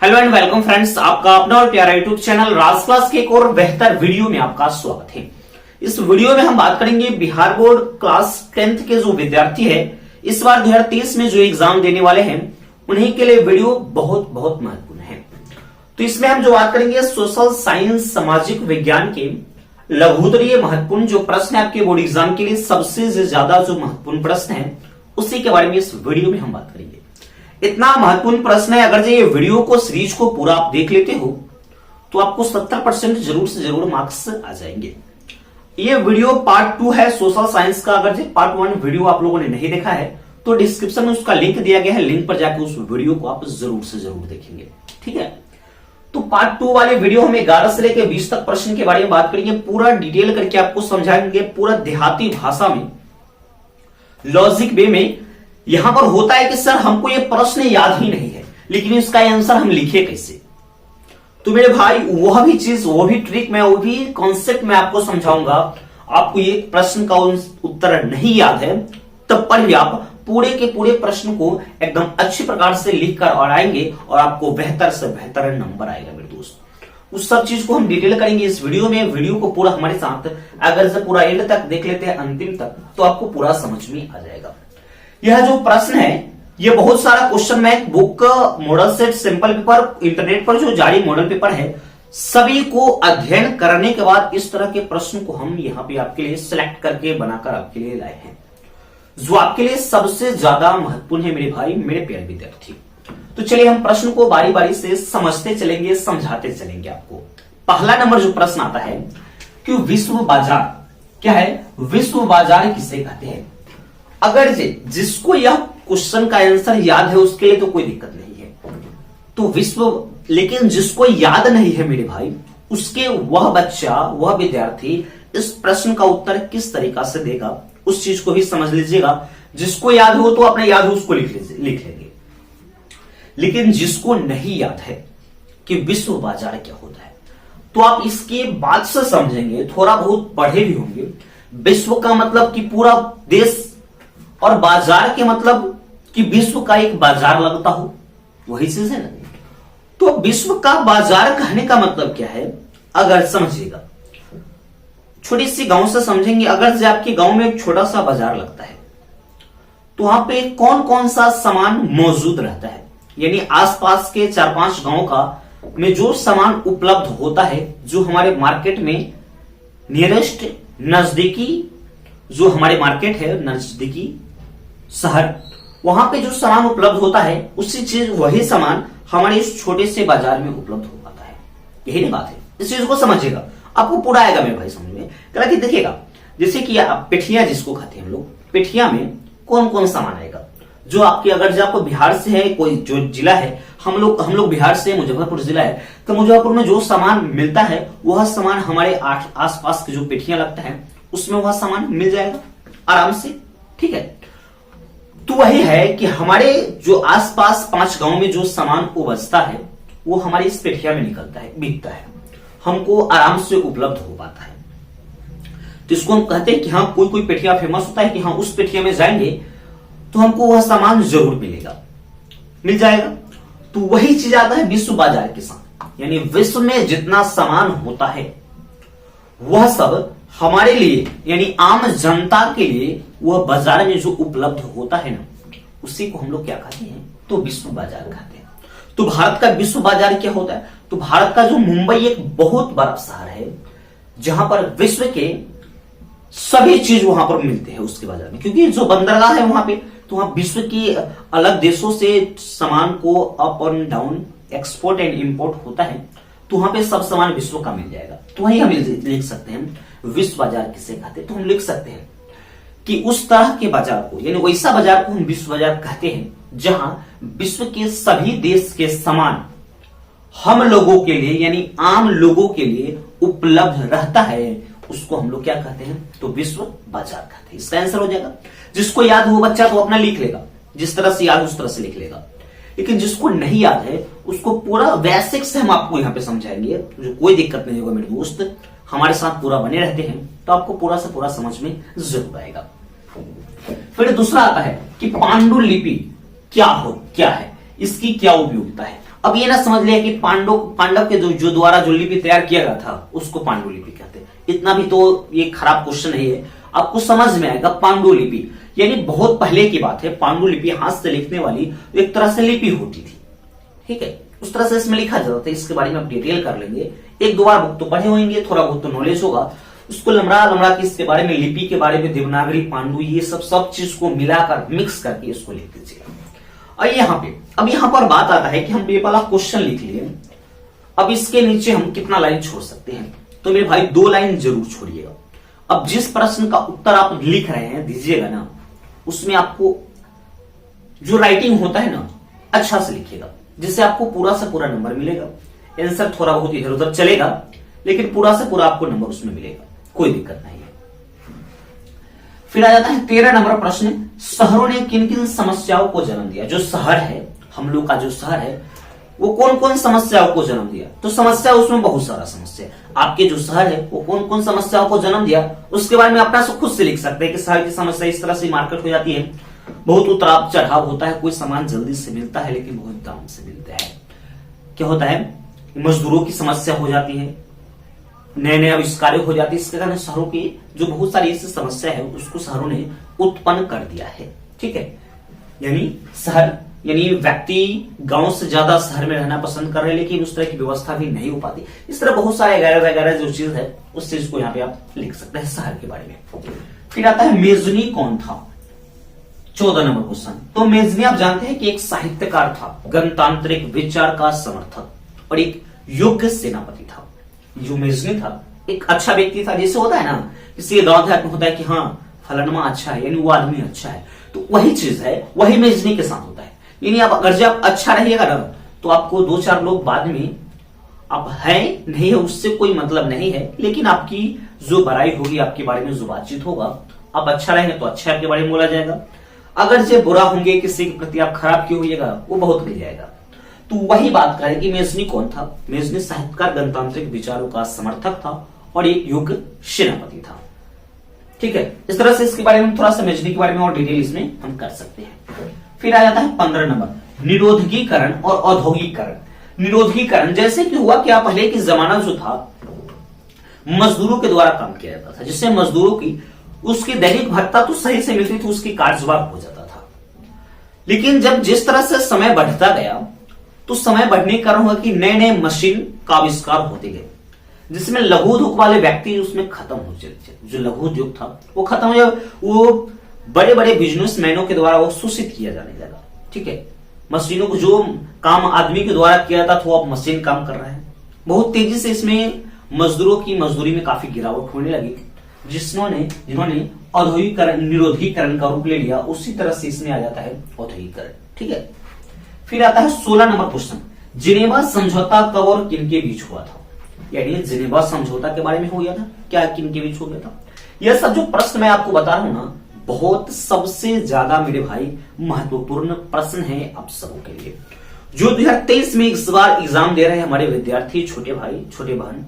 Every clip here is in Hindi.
हेलो एंड वेलकम फ्रेंड्स, आपका अपना और प्यारा यूट्यूब चैनल राज क्लास के एक और बेहतर वीडियो में आपका स्वागत है। इस वीडियो में हम बात करेंगे बिहार बोर्ड क्लास 10th के जो विद्यार्थी है इस बार 2023 में जो एग्जाम देने वाले हैं उन्हीं के लिए वीडियो बहुत बहुत महत्वपूर्ण है। तो इसमें हम जो बात करेंगे सोशल साइंस सामाजिक विज्ञान के लघुत्तरीय महत्वपूर्ण जो प्रश्न है आपके बोर्ड एग्जाम के लिए सबसे ज्यादा जो महत्वपूर्ण प्रश्न है उसी के बारे में इस वीडियो में हम बात करेंगे। इतना महत्वपूर्ण प्रश्न है, अगर ये वीडियो को सीरीज को पूरा आप देख लेते हो तो आपको 70% जरूर से जरूर मार्क्स आ जाएंगे। ये वीडियो पार्ट 2 है सोशल साइंस का। अगर ये पार्ट 1 वीडियो आप लोगों ने नहीं देखा है तो डिस्क्रिप्शन में उसका लिंक दिया गया है, लिंक पर जाकर उस वीडियो को आप जरूर से जरूर देखेंगे। ठीक है, तो पार्ट 2 वाले वीडियो हम 11 से लेकर 20 तक प्रश्न के बारे में बात करेंगे, पूरा डिटेल करके आपको समझाएंगे, पूरा देहाती भाषा में लॉजिक वे में। यहां पर होता है कि सर हमको ये प्रश्न याद ही नहीं है लेकिन इसका आंसर हम लिखे कैसे। तो मेरे भाई वह भी चीज, वो भी ट्रिक मैं, वो भी कॉन्सेप्ट मैं आपको समझाऊंगा। आपको ये प्रश्न का उत्तर नहीं याद है तब पर भी आप पूरे के पूरे प्रश्न को एकदम अच्छी प्रकार से लिख कर और आएंगे और आपको बेहतर से बेहतर नंबर आएगा मेरे दोस्त। उस सब चीज को हम डिटेल करेंगे इस वीडियो में। वीडियो को पूरा हमारे साथ अगर से पूरा एंड तक देख लेते हैं, अंतिम तक, तो आपको पूरा समझ में आ जाएगा। यह जो प्रश्न है ये बहुत सारा क्वेश्चन में book model set simple paper internet पर जो जारी मॉडल पेपर है सभी को अध्ययन करने के बाद इस तरह के प्रश्न को हम यहाँ पे आपके लिए सिलेक्ट करके बनाकर आपके लिए लाए हैं जो आपके लिए सबसे ज्यादा महत्वपूर्ण है मेरे भाई, मेरे प्यारे विद्यार्थी। तो चलिए हम प्रश्न को बारी बारी से समझते चलेंगे, समझाते चलेंगे आपको। पहला नंबर जो प्रश्न आता है कि विश्व बाजार क्या है, विश्व बाजार किसे कहते हैं। अगर जिसको यह क्वेश्चन का आंसर याद है उसके लिए तो कोई दिक्कत नहीं है, तो विश्व, लेकिन जिसको याद नहीं है मेरे भाई उसके वह बच्चा, वह विद्यार्थी इस प्रश्न का उत्तर किस तरीका से देगा उस चीज को भी समझ लीजिएगा। जिसको याद हो तो अपने याद हो उसको लिख लेंगे, लेकिन जिसको नहीं याद है कि विश्व बाजार क्या होता है तो आप इसके बाद से समझेंगे, थोड़ा बहुत पढ़े भी होंगे। विश्व का मतलब कि पूरा देश और बाजार के मतलब कि विश्व का एक बाजार लगता हो, वही चीज है ना। तो विश्व का बाजार कहने का मतलब क्या है अगर समझिएगा, छोटी सी गांव से समझेंगे। अगर से आपके गांव में एक छोटा सा बाजार लगता है तो वहां पे कौन कौन सा सामान मौजूद रहता है, यानी आसपास के 4-5 गांव का में जो सामान उपलब्ध होता है, जो हमारे मार्केट में नियरेस्ट नजदीकी जो हमारे मार्केट है, नजदीकी शहर, वहां पे जो सामान उपलब्ध होता है उसी चीज वही सामान हमारे इस छोटे से बाजार में उपलब्ध हो पाता है। यही बात है, इस चीज को समझिएगा, आपको पूरा आएगा मेरे भाई समझ में। कि देखिएगा जैसे कि आप पेठिया जिसको खाते हैं हम लोग, पेठिया में कौन कौन सामान आएगा जो आपके, अगर जो आपको बिहार से है, कोई जो जिला है, हम लोग बिहार से, मुजफ्फरपुर जिला है, तो मुजफ्फरपुर में जो सामान मिलता है वह सामान हमारे आस पास के जो पेठिया लगता है उसमें वह सामान मिल जाएगा आराम से। ठीक है, तो वही है कि हमारे जो आसपास 5 गांव में जो सामान उपजता है वो हमारी इस पेठिया में निकलता है, बिकता है, हमको आराम से उपलब्ध हो पाता है। तो इसको हम कहते हैं कि हाँ कोई पेठिया फेमस होता है कि हाँ उस पेठिया में जाएंगे तो हमको वह सामान जरूर मिलेगा, मिल जाएगा। तो वही चीज आता है विश्व बाजार के साथ, यानी विश्व में जितना सामान होता है वह सब हमारे लिए यानी आम जनता के लिए वह बाजार में जो उपलब्ध होता है ना उसी को हम लोग क्या कहते हैं, तो विश्व बाजार कहते हैं। तो भारत का विश्व बाजार क्या होता है, तो भारत का जो मुंबई एक बहुत बड़ा शहर है जहां पर विश्व के सभी चीज वहां पर मिलते हैं उसके बाजार में, क्योंकि जो बंदरगाह है वहां पे, तो वहां विश्व की अलग देशों से सामान को अप और डाउन, एक्सपोर्ट एंड इंपोर्ट होता है, तो वहां पे सब सामान विश्व का मिल जाएगा। तो वही हम लिख सकते हैं विश्व बाजार किसे कहते हैं, तो हम लिख सकते हैं कि उस तरह के बाजार को, यानी वैसा बाजार को हम विश्व बाजार कहते हैं जहां विश्व के सभी देश के सामान हम लोगों के लिए यानी आम लोगों के लिए उपलब्ध रहता है, उसको हम लोग क्या कहते हैं, तो विश्व बाजार कहते हैं। इसका आंसर हो जाएगा। जिसको याद हो बच्चा तो अपना लिख लेगा, जिस तरह से याद उस तरह से लिख लेगा, लेकिन जिसको नहीं याद है उसको पूरा बेसिक से हम आपको यहाँ पे समझाएंगे, जो कोई दिक्कत नहीं होगा मेरे दोस्त, हमारे साथ पूरा बने रहते हैं तो आपको पूरा से पूरा समझ में जरूर आएगा। फिर दूसरा आता है कि पांडुलिपि क्या है, इसकी क्या उपयोगिता है। अब ये ना समझ लिया कि पांडव के जो द्वारा जो लिपि तैयार किया गया था उसको पांडुलिपि कहते हैं। इतना भी तो ये खराब क्वेश्चन नहीं है, आपको समझ में आएगा। पांडुलिपि यानी बहुत पहले की बात है। पांडुलिपि हाथ से लिखने वाली एक तरह से लिपि होती थी, ठीक है, उस तरह से इसमें लिखा जाता था। इसके बारे में आप डिटेल कर लेंगे, एक दो बार बुक तो पढ़े होंगे, थोड़ा बहुत तो नॉलेज होगा। उसको लमड़ा के इसके बारे में, लिपि के बारे में, देवनागरी, पांडु, ये सब चीज को मिलाकर मिक्स करके इसको लिख दीजिएगा। और यहाँ पर बात आता है कि हम ये वाला क्वेश्चन लिख लिए, अब इसके नीचे हम कितना लाइन छोड़ सकते हैं? तो मेरे भाई 2 लाइन जरूर छोड़िएगा। अब जिस प्रश्न का उत्तर आप लिख रहे हैं दीजिएगा ना, उसमें आपको जो राइटिंग होता है ना अच्छा से लिखिएगा, जिससे आपको पूरा से पूरा नंबर मिलेगा। आंसर थोड़ा बहुत इधर उधर चलेगा, लेकिन पूरा से पूरा आपको नंबर उसमें मिलेगा, कोई दिक्कत नहीं है। फिर आ जाता है 13 नंबर प्रश्न, शहरों ने किन किन समस्याओं को जन्म दिया? जो शहर है, हम लोग का जो शहर है, वो कौन कौन समस्याओं को जन्म दिया? तो समस्या उसमें बहुत सारा समस्या है। आपके जो शहर है वो कौन कौन समस्याओं को जन्म दिया, उसके बारे में अपना से खुद से लिख सकते हैं कि शहर की समस्या इस तरह से मार्केट हो जाती है, बहुत उतार चढ़ाव होता है, कोई सामान जल्दी से मिलता है लेकिन बहुत दाम से मिलता है। क्या होता है, मजदूरों की समस्या हो जाती है, नए नए आविष्कार हो जाती है। इसके कारण शहरों की जो बहुत सारी ऐसी समस्या है उसको शहरों ने उत्पन्न कर दिया है, ठीक है। यानी शहर यानी व्यक्ति गांव से ज्यादा शहर में रहना पसंद कर रहे हैं, लेकिन उस तरह की व्यवस्था भी नहीं हो पाती। इस तरह बहुत सारे वगैरह जो चीज है उस चीज को यहाँ पे आप लिख सकते हैं शहर के बारे में। फिर आता है मेजनी कौन था? 14 नंबर क्वेश्चन। तो मेजनी आप जानते हैं कि एक साहित्यकार था, गणतांत्रिक विचार का समर्थक और एक योग्य सेनापति था। जो मेजनी था एक अच्छा व्यक्ति था। जैसे होता है ना किसी गांव देहात में होता है कि हाँ फलानमा अच्छा है, यानी वो आदमी अच्छा है, तो वही चीज है, वही मेजनी के साथ होता है। यानी आप अगर जब अच्छा रहिएगा ना तो आपको 2-4 लोग बाद में आप है नहीं है उससे कोई मतलब नहीं है, लेकिन आपकी जो बड़ाई होगी, आपके बारे में जो बातचीत होगा, आप अच्छा रहेंगे तो अच्छा आपके बारे में बोला जाएगा। अगर जो बुरा होंगे, किसी के प्रति आप खराब क्यों होइएगा, वो बहुत मिल जाएगा। तो वही बात करें कि मेजनी कौन था? मेजनी साहित्यकार, गणतांत्रिक विचारों का समर्थक था और एक योग्य सेनापति था, ठीक है। इस तरह से इसके बारे में थोड़ा सा मेजनी के बारे में और डिटेल इसमें हम कर सकते हैं। फिर आ जाता है 15 नंबर, निरोधकीकरण और औद्योगिकरण। निरोधकीकरण जैसे कि हुआ क्या, पहले की जमाना जो था मजदूरों के द्वारा काम किया जाता था, जिससे मजदूरों की उसकी दैनिक भत्ता तो सही से मिलती थी, उसकी कार्यवाह हो जाता था। लेकिन जब जिस तरह से समय बढ़ता गया तो समय बढ़ने के कारण हुआ कि नए नए मशीन का आविष्कार होते गए, जिसमें लघु उद्योग वाले व्यक्ति उसमें खत्म हो जाते। जो लघु उद्योग था वो खत्म हो जाए, वो बड़े बड़े बिजनेसमैनों के द्वारा वो शोषित किया जाने लगा, ठीक है। मशीनों को जो काम आदमी के द्वारा किया जाता था वो अब मशीन काम कर रहा है। बहुत तेजी से इसमें मजदूरों की मजदूरी में काफी गिरावट होने लगी, जिन्होंने औद्योगिकरण, निरोधीकरण का रूप ले लिया। उसी तरह से इसमें आ जाता है औद्योगिकरण, ठीक है। फिर आता है 16 नंबर क्वेश्चन, जिनेवा समझौता कब और किन के बीच हुआ था? यानी जिनेवा समझौता के बारे में हो गया था, क्या किन के बीच हो गया था? यह सब जो प्रश्न मैं आपको बता रहा हूं ना, बहुत सबसे ज्यादा मेरे भाई महत्वपूर्ण प्रश्न है आप सबों के लिए। जो 2023 में इस बार एग्जाम दे रहे हैं हमारे विद्यार्थी, छोटे भाई छोटे बहन,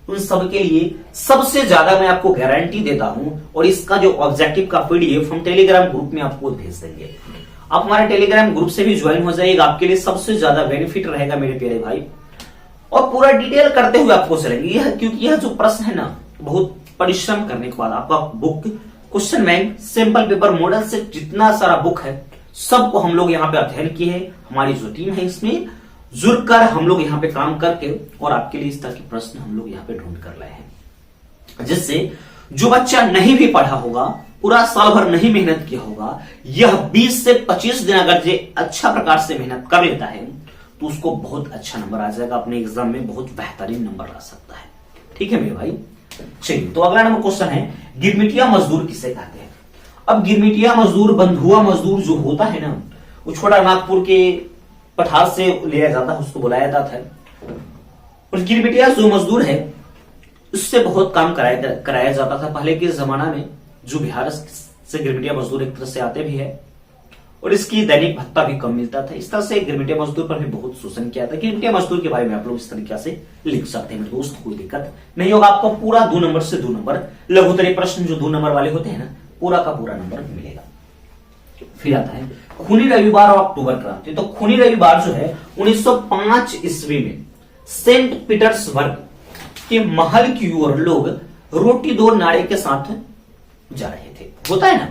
उन सब के लिए सबसे ज्यादा मैं आपको गारंटी देता हूं। और इसका जो ऑब्जेक्टिव का पीडीएफ हम टेलीग्राम ग्रुप में आपको भेज देंगे। आप हमारे टेलीग्राम ग्रुप से भी ज्वाइन हो जाइएगा, आपके लिए सबसे ज्यादा बेनिफिट रहेगा मेरे प्यारे भाई। और पूरा डिटेल करते हुए आपको चलेंगे यह, क्योंकि यह जो प्रश्न है ना, बहुत परिश्रम करने के बाद आपका book, question bank, simple paper model से जितना सारा बुक है सबको हम लोग यहाँ पे अध्ययन किए हैं। हमारी जो टीम है इसमें जुड़कर हम लोग यहाँ पे काम करके और आपके लिए इस तरह के प्रश्न हम लोग यहाँ पे ढूंढ कर लाए हैं, जिससे जो बच्चा नहीं भी पढ़ा होगा, पूरा साल भर नहीं मेहनत किया होगा, यह 20 से 25 दिन अगर जे अच्छा प्रकार से मेहनत कर लेता है तो उसको बहुत अच्छा नंबर आ जाएगा, अपने एग्जाम में बहुत बेहतरीन नंबर ला सकता है, ठीक है मेरे भाई। चलिए, तो अगला नंबर क्वेश्चन है, गिरमिटिया मजदूर किसे कहते हैं? अब गिरमिटिया मजदूर, बंधुआ मजदूर जो होता है ना, वो छोटा नागपुर के पठार से लिया जाता है, उसको बुलाया जाता है। और गिरमिटिया जो मजदूर है उससे बहुत काम कराया जाता था पहले के जमाना में। जो बिहार से गिरमिटिया मजदूर एक तरह से आते भी है और इसकी दैनिक भत्ता भी कम मिलता था। इस तरह से गिरमिटिया मजदूर पर भी बहुत शोषण किया था। गिरमिटिया मजदूर के बारे में आप लोग इस तरीके से लिख सकते हैं दोस्त, कोई दिक्कत नहीं होगा। आपको पूरा 2 नंबर से 2 नंबर लघुतरी प्रश्न जो 2 नंबर वाले होते हैं ना, पूरा का पूरा नंबर मिलेगा। फिर आता है खूनी रविवार और अक्टूबर क्रांति। तो खूनी रविवार जो है 1905 ईस्वी में सेंट पीटर्सबर्ग के महल की ओर लोग रोटी दो नारे के साथ जा रहे थे। होता है ना,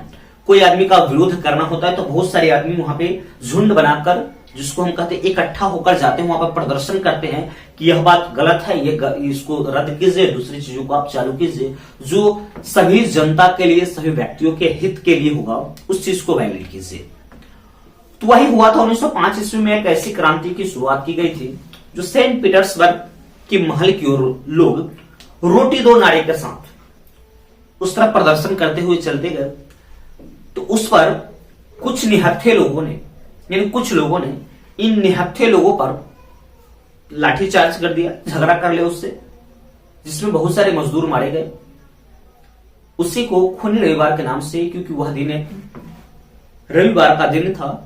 कोई आदमी का विरोध करना होता है तो बहुत सारे आदमी वहां पे झुंड बनाकर, जिसको हम कहते हैं इकट्ठा होकर जाते हैं, वहां पर प्रदर्शन करते हैं कि यह बात गलत है, इसको रद्द कीजिए, दूसरी चीजों को आप चालू कीजिए, जो सभी जनता के लिए, सभी व्यक्तियों के हित के लिए होगा, उस चीज को वैलिड कीजिए। तो वही हुआ था 1905 ईस्वी में एक ऐसी क्रांति की शुरुआत की गई थी जो सेंट पीटर्सबर्ग के महल की ओर लोग रोटी दो नारे के साथ उस तरफ प्रदर्शन करते हुए चलते गए। तो उस पर कुछ निहत्थे लोगों ने, यानी कुछ लोगों ने इन निहत्थे लोगों पर लाठीचार्ज कर दिया, झगड़ा कर लिया उससे, जिसमें बहुत सारे मजदूर मारे गए। उसी को खूनी रविवार के नाम से, क्योंकि वह दिन एक रविवार का दिन था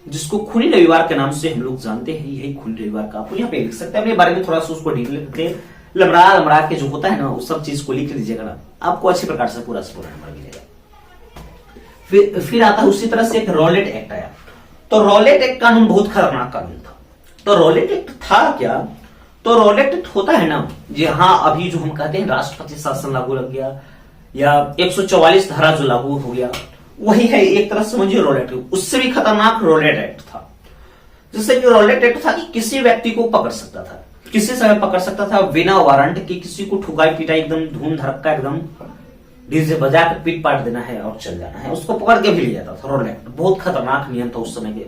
जिसको खूनी रविवार के नाम से हम लोग जानते हैं, यही खूनी रविवार का। आप यहाँ पे लिख सकते हैं, अपने बारे में थोड़ा सा उसको डिटेल करके लमड़ा के जो होता है ना, उस सब चीज को लिख लीजिएगा ना, आपको अच्छे प्रकार से पूरा नंबर मिलेगा। फिर आता है उसी तरह से एक रॉलेट एक्ट आया। तो रॉलेट एक्ट कानून बहुत खतरनाक कानून था। तो रॉलेट एक्ट था क्या? तो रॉलेट एक्ट होता है ना, जहां अभी जो हम कहते हैं राष्ट्रपति शासन लागू लग गया, या 144 धारा जो लागू हो गया, वही है एक तरह समझिए रॉलेट एक्ट। उससे भी खतरनाक रॉलेट एक्ट था। जैसे कि रॉलेट एक्ट था कि किसी व्यक्ति को पकड़ सकता था, किसी समय पकड़ सकता था बिना वारंट के, किसी को ठुकाई पिटाई एकदम धूम धड़का एकदम डीजे बजा के पीट पाट देना है और चल जाना है, उसको पकड़ के भी ले जाता था। रॉलेट एक्ट बहुत खतरनाक नियम था उस समय के।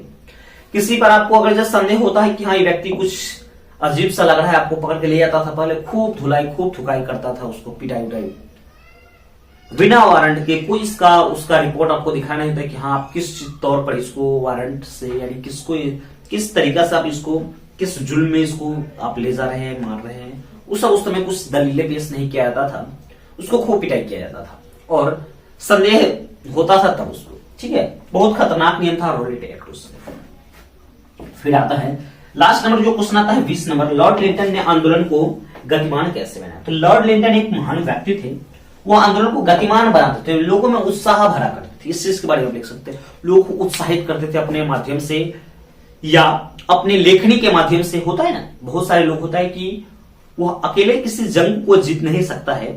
किसी पर आपको अगर जब संदेह होता है कि हाँ ये व्यक्ति कुछ अजीब सा लग रहा है, आपको पकड़ के ले जाता था, पहले खूब धुलाई खूब ठुकाई करता था, उसको पिटाई उटाई बिना वारंट के। कोई इसका उसका रिपोर्ट आपको दिखाना नहीं था कि हाँ आप किस तौर पर इसको वारंट से, यानी किस तरीका से आप इसको, किस जुल्म में इसको आप ले जा रहे हैं, मार रहे हैं, उस समय कुछ दलीलें पेश नहीं किया जाता था, उसको खूब पिटाई किया जाता था और संदेह होता था तब उसको। ठीक है, बहुत खतरनाक नियम था रॉलेट एक्ट उस समय। फिर आता है लास्ट नंबर, जो क्वेश्चन आता है 20 नंबर, लॉर्ड लिंटन ने आंदोलन को गतिमान कैसे बनाया? तो लॉर्ड लिंटन एक महान व्यक्ति थे, वो आंदोलन को गतिमान बनाते थे, लोगों में उत्साह भरा करते थे। इस चीज के बारे में लिख सकते हैं, लोग को उत्साहित करते थे अपने माध्यम से या अपने लेखनी के माध्यम से। होता है ना, बहुत सारे लोग होता है कि वह अकेले किसी जंग को जीत नहीं सकता है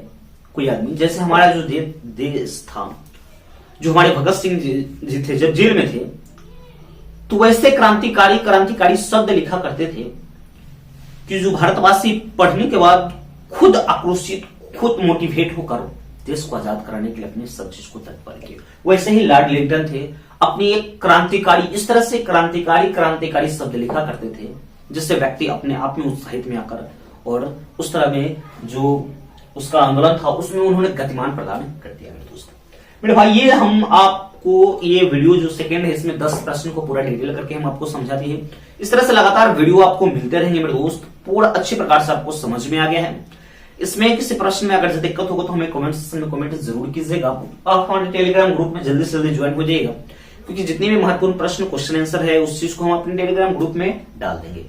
कोई आदमी। जैसे हमारा जो देश था, जो हमारे भगत सिंह जी थे जब जेल में थे, तो वैसे क्रांतिकारी शब्द लिखा करते थे कि जो भारतवासी पढ़ने के बाद खुद आक्रोशित, खुद मोटिवेट होकर देश को आजाद कराने के लिए अपने सब चीज को तत्पर किए। वैसे ही लॉर्ड लिंटन थे, अपनी एक क्रांतिकारी, इस तरह से क्रांतिकारी शब्द लिखा करते थे जिससे व्यक्ति अपने आप में उत्साहित में आकर, और उस तरह में जो उसका आंदोलन था उसमें उन्होंने गतिमान प्रदान कर दिया। मेरे दोस्त, मेरे भाई, ये हम आपको ये वीडियो जो सेकंड है, इसमें 10 प्रश्न को पूरा डिटेल करके हम आपको समझाते हैं। इस तरह से लगातार वीडियो आपको मिलते रहेंगे मेरे दोस्त, पूरा अच्छे प्रकार से आपको समझ में आ गया है। इसमें किसी प्रश्न में अगर दिक्कत होगा तो हमें कमेंट सेक्शन में कमेंट जरूर कीजिएगा। आप हमारे टेलीग्राम ग्रुप में जल्दी से जल्दी ज्वाइन हो जाइएगा, क्योंकि जितने भी महत्वपूर्ण प्रश्न, क्वेश्चन आंसर है, उस चीज को हम अपने टेलीग्राम ग्रुप में डाल देंगे,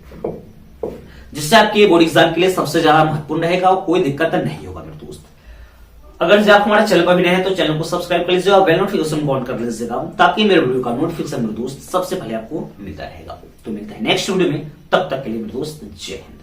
जिससे आपके बोर्ड एग्जाम के लिए सबसे ज्यादा महत्वपूर्ण रहेगा और कोई दिक्कत नहीं होगा मेरे दोस्त। अगर आप हमारे चैनल पर भी नए हैं तो चैनल को सब्सक्राइब कर लीजिएगा और बेल नोटिफिकेशन को ऑन कर लीजिएगा, ताकि मेरे वीडियो का नोटिफिकेशन मेरे दोस्त सबसे पहले आपको मिलता रहेगा। तो मिलता है नेक्स्ट वीडियो में, तब तक के लिए मेरे दोस्त जय हिंद।